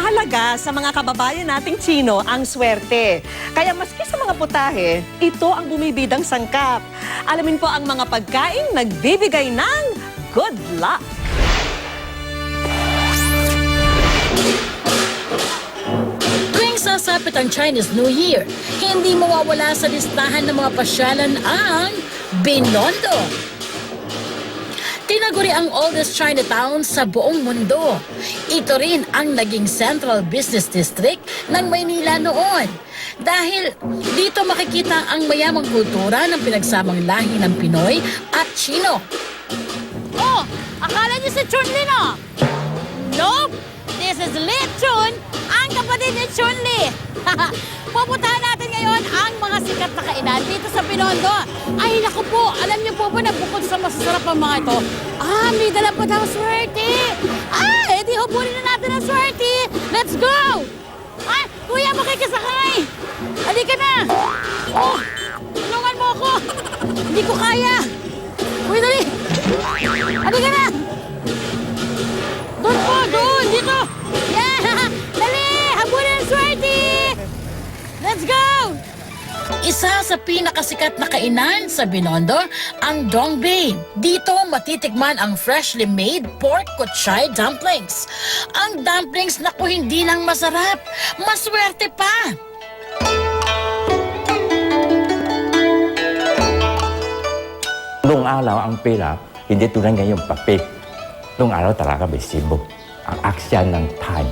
Mahalaga sa mga kababayan nating Tsino ang swerte. Kaya maski sa mga putahe, ito ang bumibidang sangkap. Alamin po ang mga pagkain nagbibigay ng good luck. Tuwing sasapit ang Chinese New Year, hindi mawawala sa listahan ng mga pasyalan ang Binondo. Tinaguri ang oldest Chinatown sa buong mundo. Ito rin ang naging Central Business District ng Maynila noon. Dahil dito makikita ang mayamang kultura ng pinagsamang lahi ng Pinoy at Chino. Oh, akala niyo si Chun-Li, no? Nope! This is Li Chun, ang kapatid ni Chun-Li. Pupuntahan natin ngayon ang mga sikat na kainan dito sa Binondo. Ay, naku po, alam niyo po ba na bukod sa masasarap ang mga ito, may dala pa daw swerte. Di hubulin na natin ang swerte. Let's go! Kuya, makikisakay. Halika na. Oh, tulungan mo ako. Hindi ko kaya. Uy, dali. Halika na. Doon po, doon, dito. Yeah! Dali! Habulin ang swerte! Let's go! Isa sa pinakasikat na kainan sa Binondo, ang Dongbei. Dito matitikman ang freshly made pork kutchay dumplings. Ang dumplings naku hindi lang masarap, maswerte pa! Noong araw ang pera, hindi tulad ngayong papel. Noong araw talaga may simbol. Ang aksyan ng time,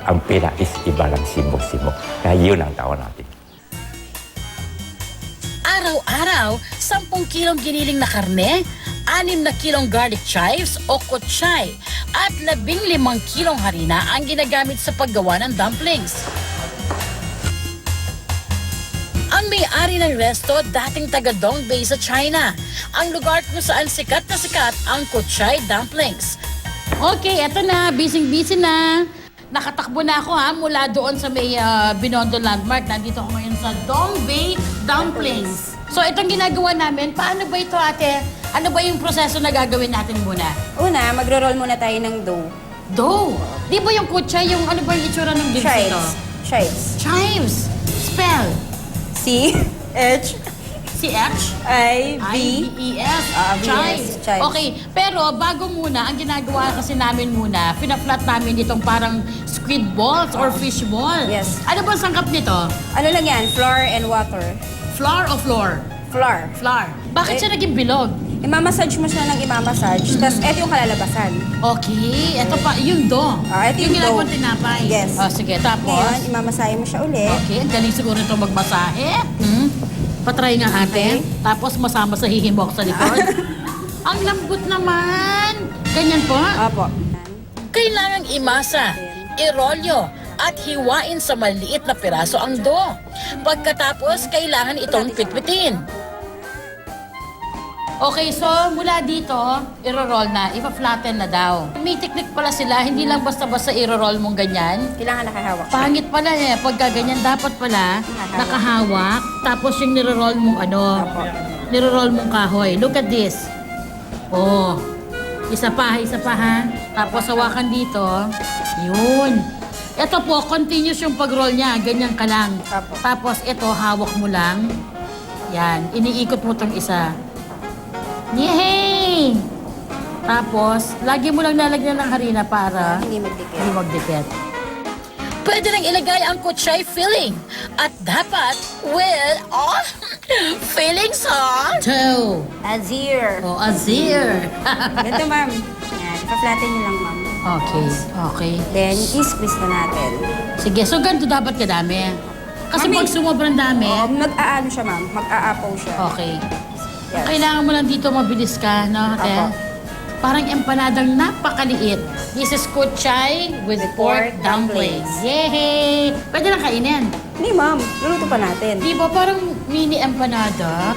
ang pera is iba lang simbol-simbol. Kaya yun ang tawag natin. Araw-araw, 10 kilong giniling na karne, 6 na kilong garlic chives o kutchay, at 15 kilong harina ang ginagamit sa paggawa ng dumplings. Ang may-ari ng resto, dating taga Dongbei sa China, ang lugar kung saan sikat na sikat ang kutchay dumplings. Okay, eto na. Busy-busy na. Nakatakbo na ako mula doon sa may Binondo Landmark. Nandito ako ngayon sa Dongbei Dumplings. So itong ginagawa namin, paano ba ito ate? Ano ba yung proseso na gagawin natin muna? Una, magro-roll muna tayo ng dough. Dough! Di ba yung kutchay, yung ano ba yung itsura ng dibs ito? Chives. Chives! Spell! C-H C-H? I-V-E-S. Chives. Chives. Okay, pero bago muna, ang ginagawa kasi namin muna, pinaflat namin itong parang squid balls or fish ball. Yes. Ano ba sangkap nito? Ano lang yan? Flour and water. Flour o floor? Flour. Flour. Bakit siya naging bilog? Imamassage mo siya ng imamassage. Tapos, eto yung kalalabasan. Okay, ito pa, yung dough. Ito yung ginagawang dough. tinapay. Yes. Sige, tapos? Ngayon, imamasahe mo siya ulit. Okay, ang galing siguro ito magmasahe. Patry nga ate. Okay. Tapos masama sa hihimok sa likod. Ang lambot naman. Ganyan po? Opo. Kailangang imasa, irolyo, at hiwain sa maliit na piraso ang dough. Pagkatapos, kailangan itong pitpitin. Okay, so mula dito, iro-roll na, ipa-flatten na daw. May technique pala sila, hindi lang basta-basta iro-roll mong ganyan. Kailangan nakahawak siya. Pangit pala pagka ganyan, dapat pala nakahawak. Tapos yung niro-roll mong niro-roll mong kahoy. Look at this. Oh, isa pa ha. Tapos hawakan dito. Yun. Ito po, continuous yung pag-roll niya. Ganyan ka lang. Apo. Tapos ito, hawak mo lang. Yan, iniikot mo tong isa. Yay! Tapos, lagi mo lang nalagyan ng harina para Hindi magdikit. hindi magdikit. Pwede nang ilagay ang kutchay filling. At dapat with, fillings Two. Azir. O, azir. Ganito, ma'am. Yan. Ipa-flatten nyo lang, ma'am. Okay. Then, i-squeeze na natin. Sige, so ganito dapat kadami. Kasi Mami. pag sumobrang dami, Mag-aano siya, ma'am. Mag-aapaw siya. okay. Yes. Kailangan mo lang dito mabilis ka, no? Ate? Apo. Parang empanadang napakaliit. This is kutchay with pork dumplings. Yay! Pwede lang kainin. Hindi, ma'am. Luluto pa natin. Di ba parang mini empanada?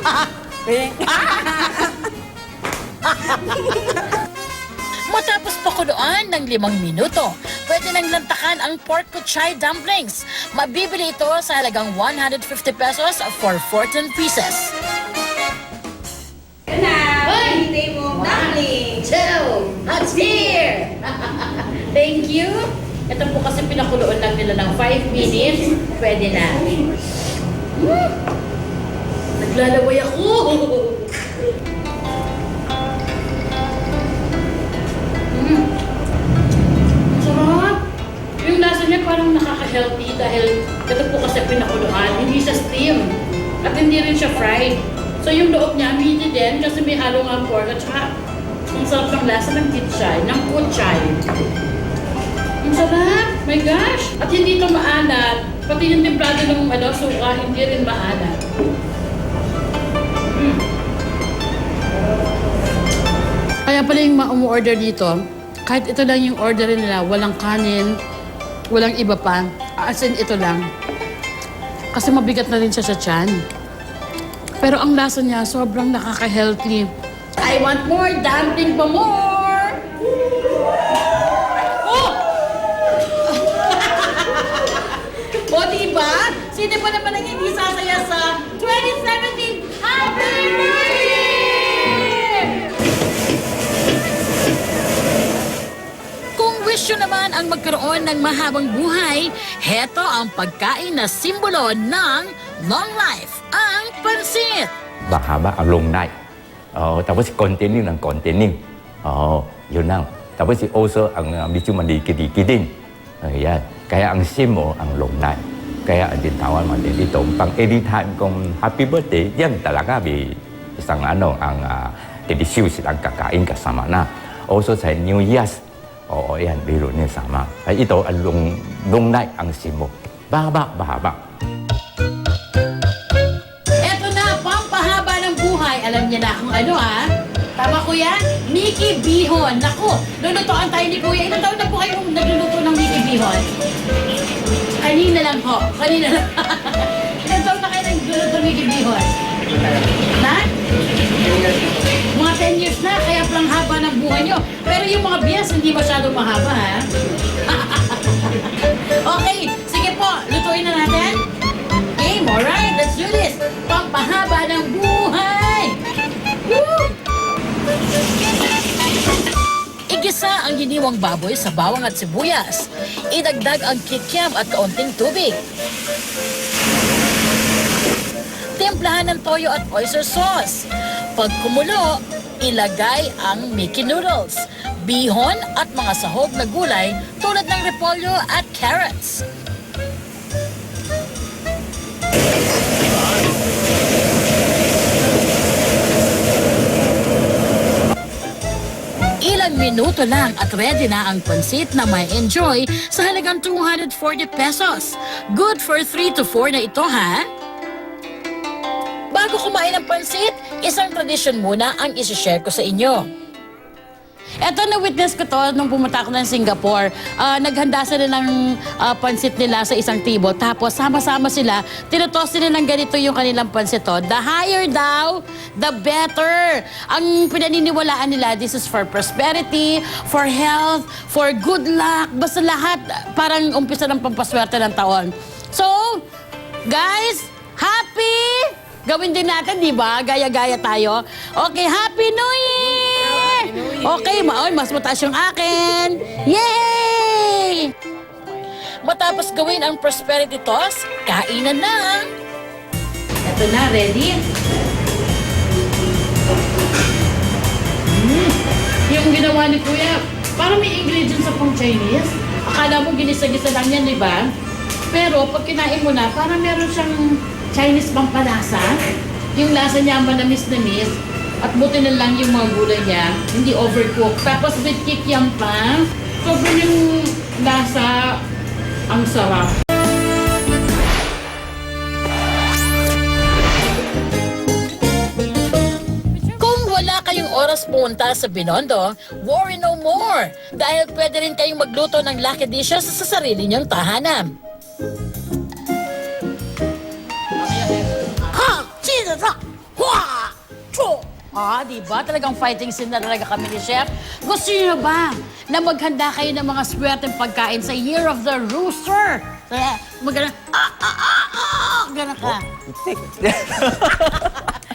Matapos pakuluan ng 5 minuto, pwede nang lantakan ang pork kutchay dumplings. Mabibili ito sa halagang 150 pesos for 14 pieces. Hintay mo dumpling. Two, that's here! Thank you. Ito po kasi pinakuloan lang nila ng 5 minutes. Pwede na. Naglalaway ako! Sarap! Yung lasa niya parang nakaka-healthy dahil ito po kasi pinakuluan. Hindi siya steam. At hindi rin siya fried. So yung loob niya, meaty din kasi may halong ang pork at saka ang sarap ng lasa ng kitchay, ng kuchay. Ang sarap! My gosh! At hindi ito maalat. Pati yung templado ng suka, hindi rin maalat. Kaya pala yung umu-order dito, kahit ito lang yung order nila, walang kanin, walang iba pa. As in, ito lang. Kasi mabigat na rin siya sa tiyan. Pero ang lasa niya, sobrang nakaka-healthy. I want more! Dumpling pa more! Oh! O, diba? Sino pa naman ang hindi sasaya sa 2017 Happy New Year! Kung wish nyo naman ang magkaroon ng mahabang buhay, heto ang pagkain na simbolo ng long life, ang pansit. Mahaba ang long night. Tapos containing ng containing. Yun lang. Tapos also ang medyo maliki-liki din. Ayan. Kaya ang sim mo, ang long night. Kaya ang tintawan mo din dito, pang anytime kung happy birthday, yan talaga may isang ang delicious ang kakain kasama na. Also sa New Year's, yan, biro niya sama. Ay, ito, ang long night ang sim mo. Bahaba. Eto na, pampahaba ng buhay. Alam niya na kung ano Tama kuya? Mickey Bihon. Naku, lulutuan tayo ni kuya. Ilang taon na po kayong nagluluto ng Mickey Bihon? Kanina lang po. Kanina lang. Ilang taon na kayo nagluluto ng Mickey Bihon? Na? Mga 10 years na, kaya palang haba ng buhay nyo. Pero yung mga bias, hindi masyadong mahaba, Okay, sige po, lutuin na natin. Game, alright, let's do this. Pampahaba ng buhay. Woo! Igisa ang giniwang baboy sa bawang at sibuyas. Idagdag ang kikiam at kaunting tubig. Timplahan ng toyo at oyster sauce. Pag kumulo, ilagay ang Mickey noodles, bihon at mga sahog na gulay tulad ng repolyo at carrots. Ilang minuto lang at ready na ang pansit na may enjoy sa halagang 240 pesos. Good for 3 to 4 na ito, Bago kumain ng pansit, isang tradisyon muna ang isi-share ko sa inyo. Eto, na-witness ko to nung pumunta ako ng Singapore. Naghanda sila ng pansit nila sa isang table. Tapos sama-sama sila, tinutos nila ng ganito yung kanilang pansit. The higher daw, the better. Ang pinaniniwalaan nila, this is for prosperity, for health, for good luck. Basta lahat, parang umpisa ng pampaswerte ng taon. So, guys, happy! Gawin din natin, di ba? Gaya-gaya tayo. Okay, Happy New Year! Okay, mas mataas yung akin. Yay! Matapos gawin ang prosperity toss, kainan na. Ito na, ready? Yung ginawa ni Kuya, parang may ingredients sa pang Chinese. Akala mo ginisa-gisa lang yan, di ba? Pero pag kinain mo na, parang meron siyang Chinese pampalasa. Yung lasa niya manamis-namis. At buti na lang yung mga gulay niya. Hindi overcooked. Tapos with kikiam pa. Sobrang yung lasa. Ang sarap. Kung wala kayong oras pumunta sa Binondo, worry no more. Dahil pwede rin kayong magluto ng lucky dishes sa sarili niyong tahanan. Diba? Talagang fighting scene na talaga kami ni Chef. Gusto niyo ba na maghanda kayo ng mga swerteng pagkain sa Year of the Rooster? Kaya, magana, gana ka.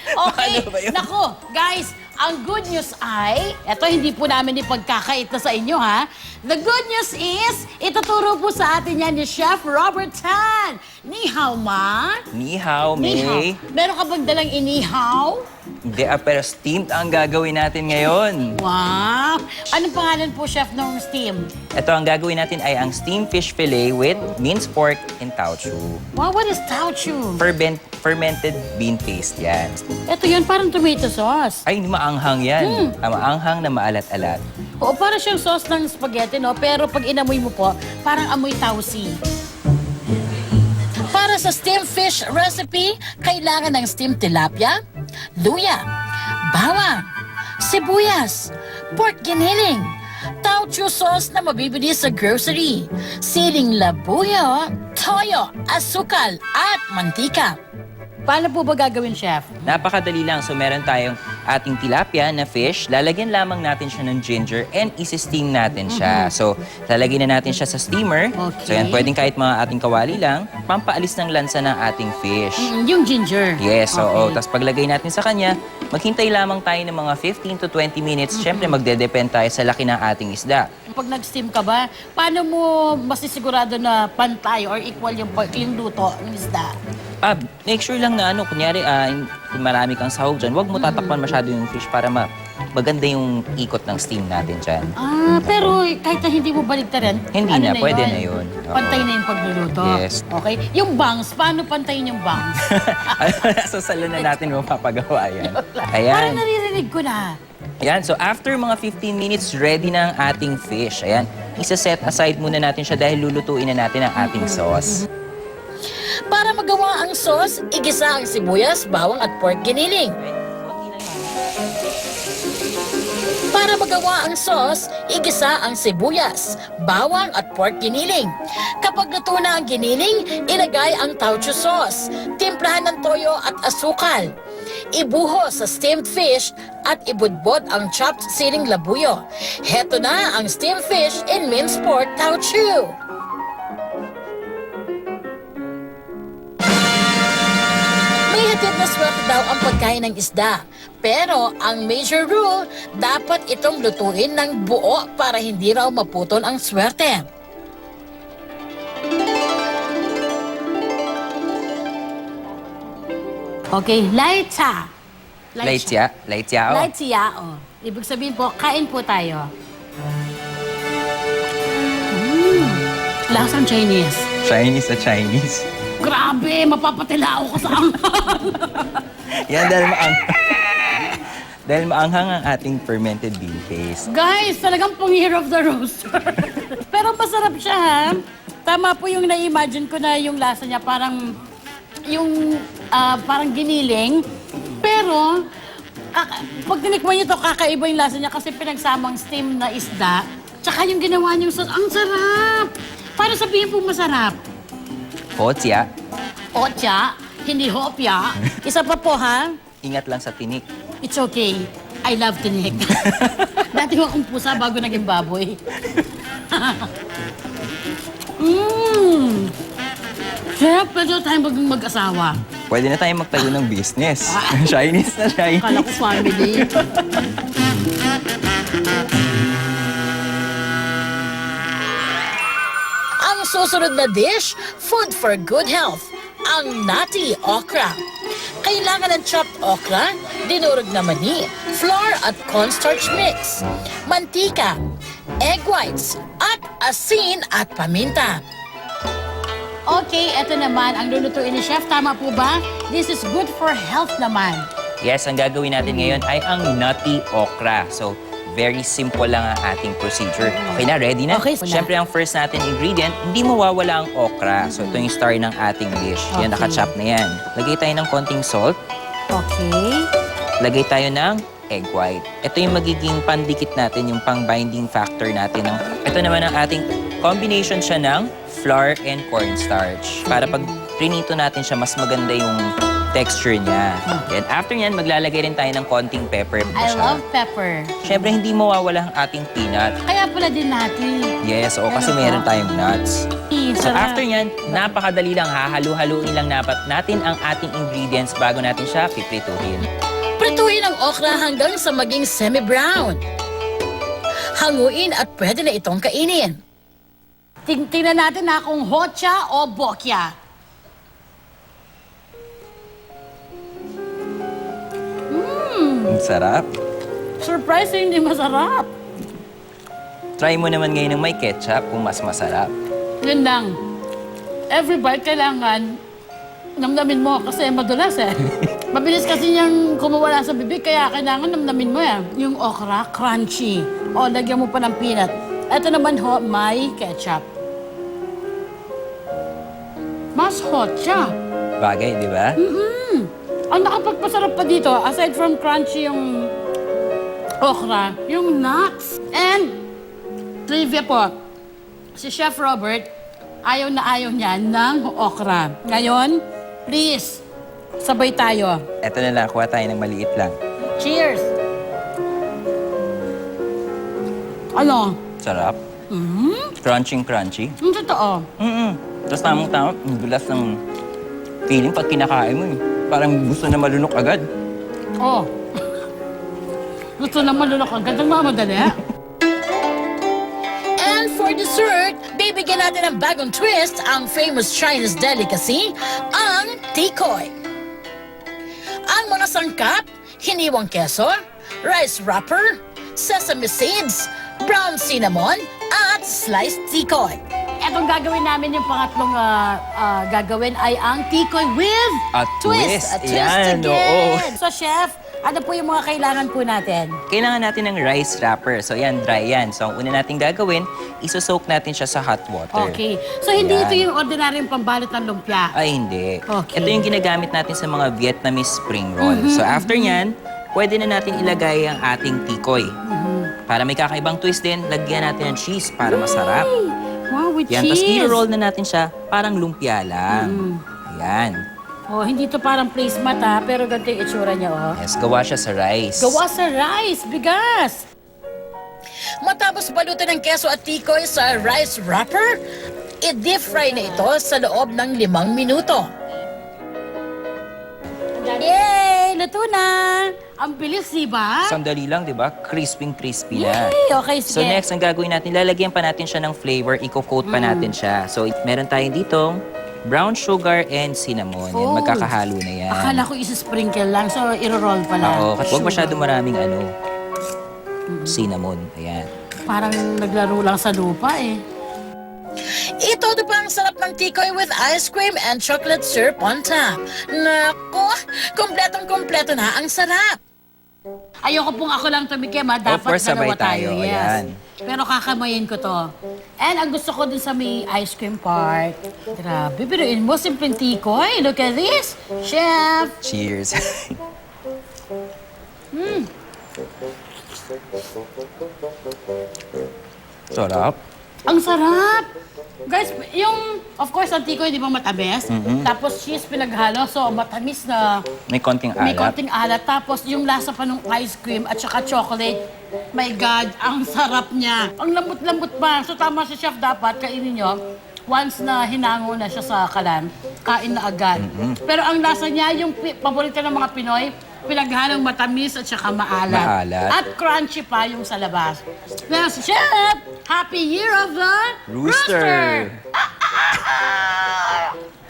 Okay, nako, guys, ang good news ay, eto hindi po namin ipagkakait na sa inyo ha. The good news is, ituturo po sa atin yan ni Chef Robert Tan. Ni hao, ma? Ni hao, Ni hao. May. Meron ka bang dalang inihaw? Hindi, pero steamed ang gagawin natin ngayon. Wow! Anong pangalan po, Chef, ng steam? Ito ang gagawin natin ay ang steamed fish fillet with minced pork and tauchu. Wow, what is tauchu? Fermented bean paste yan. Ito yun, parang tomato sauce. Ay, maanghang yan. Maanghang na maalat-alat. Oo, parang siyang sauce ng spaghetti, no? Pero pag inamoy mo po, parang amoy tausi. Para sa steamed fish recipe, kailangan ng steamed tilapia, luya, bawang, sibuyas, pork giniling, tauchu sauce na mabibili sa grocery, siling labuyo, toyo, asukal, at mantika. Paano po ba gagawin, Chef? Napakadali lang. So, meron tayong ating tilapia na fish. Lalagyan lamang natin siya ng ginger and isi-steam natin siya. So, lalagyan na natin siya sa steamer. Okay. So, yan, pwedeng kahit mga ating kawali lang. Pampaalis ng lansa ng ating fish. Yung ginger. Yes, oo. Okay. Tapos paglagay natin sa kanya, maghintay lamang tayo ng mga 15 to 20 minutes. Siyempre, magdedepend tayo sa laki ng ating isda. Pag nag-steam ka ba, paano mo masisigurado na pantay or equal yung luto ng isda? Make sure lang na kunyari, kung marami kang sahog dyan, huwag mo tatakpan masyado yung fish para maganda yung ikot ng steam natin dyan. Pero kahit na hindi mo baligtaran, Hindi na, pwede na yun. Oo. Pantay na yung pagluluto. Yes. Okay. Yung bangs, paano pantayin yung bangs? Sa salon na natin mapapagawa yan. Parang Ayan. naririnig ko na. Ayan, so after mga 15 minutes, ready na ang ating fish. Ayan, isa-set aside muna natin siya dahil lulutuin na natin ang ating sauce. Para magawa ang sauce, igisa ang sibuyas, bawang at pork giniling. Para magawa ang sauce, igisa ang sibuyas, bawang at pork giniling. Kapag luto na ang giniling, ilagay ang tauchu sauce, timplahan ng toyo at asukal. Ibuhos sa steamed fish at ibudbod ang chopped siling labuyo. Heto na ang steamed fish in minced pork tauchu. May hatid na swerte daw ang pagkain ng isda. Pero ang major rule, dapat itong lutuin ng buo para hindi raw maputol ang swerte. Okay, laitsa. Laitya, laitya. Laitsia, oh. Ibig sabihin po, kain po tayo. Lasang Chinese. Chinese na Chinese. Grabe, mapapatila ako sa anghang. Yan, dahil maanghang ang ating fermented bean paste. Guys, talagang pang year of the roaster. Pero masarap siya, ha? Tama po yung na-imagine ko na yung lasa niya parang parang giniling. Pero, pag tinikman niyo to, kakaiba yung lasa niya kasi pinagsamang steam na isda. Tsaka yung ginawa niyong sauce, ang sarap! Para sabihin po masarap. Hotya, Otya, hindi hopya. Isa pa po, ha? ingat lang sa tinik. It's okay. I love tinik. Dati ko akong pusa bago naging baboy. Sarap, pwede tayo mag-asawa. Pwede na tayong magtayo ng business. Chinese na Chinese. Kala ko family. Ang susunod na dish, food for good health, ang nati okra. Kailangan ng chopped okra, dinurog na mani, flour at cornstarch mix, mantika, egg whites, at asin at paminta. Okay, eto naman ang lulutuin ni Chef. Tama po ba? This is good for health naman. Yes, ang gagawin natin ngayon ay ang nutty okra. So, very simple lang ang ating procedure. Okay na, ready na? Okay. Siyempre, ang first natin ingredient, hindi mawawala ang okra. So, ito yung star ng ating dish. Yan, Okay. nakachop na yan. Lagay tayo ng konting salt. Okay. Lagay tayo ng egg white. Ito yung magiging pandikit natin, yung pang-binding factor natin. Ito naman ang ating combination siya ng flour and cornstarch. Para pag prinito natin siya, mas maganda yung texture niya. Then after nyan, maglalagay rin tayo ng konting pepper. I love pepper. Siyempre, hindi mawawala ang ating peanut. Kaya pala din natin. Yes, oo, kasi Ano meron ba? tayong nuts. So Sarap. after nyan, napakadali lang. Hahalu-haluin lang natin ang ating ingredients bago natin siya piprituhin. Prituhin ang okra hanggang sa maging semi-brown. Hanguin at pwede na itong kainin. Tingnan natin na kung hotcha o bokya. Ang sarap. Surprising, hindi masarap. Try mo naman ngayon ng may ketchup kung mas masarap. Yun lang. Every bite kailangan namnamin mo kasi madulas eh. Mabilis kasi niyang kumawala sa bibig kaya kailangan namnamin mo eh. Yung okra, crunchy. O, lagyan mo pa ng peanut. Ito naman ho, may ketchup. Mas hot siya. Bagay, di ba? Ang nakapagpasarap pa dito, aside from crunchy yung okra, yung nuts. And, trivia po, si Chef Robert, ayaw na ayaw niya ng okra. Ngayon, please, sabay tayo. Eto na lang, kuha tayo ng maliit lang. Cheers! Ano? Sarap. Crunchy. Yung totoo. Tapos tamang-tama, ang dulas ng feeling pag kinakain mo eh. Parang gusto na malunok agad. Oh. Gusto na malunok agad ang mamadali. And for dessert, bibigyan natin ng bagong twist ang famous Chinese delicacy, ang tikoy. Ang mga sangkap, hiniwang keso, rice wrapper, sesame seeds, brown cinnamon, at sliced tikoy. Etong gagawin namin yung pangatlong gagawin ay ang tikoy with A twist. A twist Yan, again. So, Chef, ano po yung mga kailangan po natin? Kailangan natin ng rice wrapper. So yan, dry yan. So ang una nating gagawin, isosoak natin siya sa hot water. Okay. So, hindi Yan. ito yung ordinaryong pambalot ng lumpia. Ay, hindi. Okay. Ito yung ginagamit natin sa mga Vietnamese spring roll. So after nyan, pwede na natin ilagay ang ating tikoy. Para may kakaibang twist din, lagyan natin ng cheese para masarap. Wow, with Yan, tapos cheese. i-roll na natin siya parang lumpia lang. Ayan. Oh, hindi to parang placemat ha, pero ganito yung itsura niya, oh. Yes, gawa siya sa rice. Gawa sa rice, bigas. Matapos balutan ng keso at tikoy sa rice wrapper, i-deep fry na ito sa loob ng 5 minuto. Yay! Luto na! Ang bilis, di ba? Sandali lang, di ba? Crispy na. Yay! Okay, sige. So next, ang gagawin natin, lalagyan pa natin siya ng flavor, i-coat pa natin siya. So meron tayong ditong brown sugar and cinnamon. Yan, Oh. magkakahalo na yan. Akala ko isi-sprinkle lang, so iro-roll pala. Oo, kasi huwag Sugar. masyado maraming cinnamon. Ayan. Parang naglaro lang sa lupa eh. Ito na pa ang sarap ng tikoy with ice cream and chocolate syrup on top. Naku, kompletong-kompleto na ang sarap. Ayoko pong ako lang tumikim ha, dapat course, sabay dalawa tayo. tayo, Yes. ayan. Pero kakamayin ko to. And ang gusto ko dun sa may ice cream part, grabe, biruin mo, simpleng tikoy. Look at this, Chef. Cheers. Sarap. Ang sarap! Guys, yung, of course, ang tikoy, di ba matamis? Tapos cheese pinaghalo, so matamis na May konting may alat. konting alat. Tapos yung lasa pa ng ice cream at saka chocolate. My God, ang sarap niya. Ang lambot-lambot pa. So tama si Chef, dapat kainin nyo. Once na hinango na siya sa kalan, kain na agad. Pero ang lasa niya, yung paborito ng mga Pinoy, pinaghalong matamis at saka maalat. Maalat. At crunchy pa yung sa labas. Yes, Chef! Happy Year of the Rooster!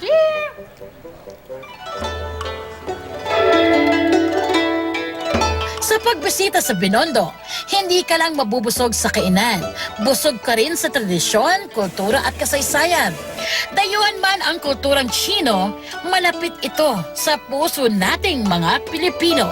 Cheers! Sa pagbisita sa Binondo, hindi ka lang mabubusog sa kainan. Busog ka rin sa tradisyon, kultura at kasaysayan. Dayuhan man ang kulturang Chino, malapit ito sa puso nating mga Pilipino.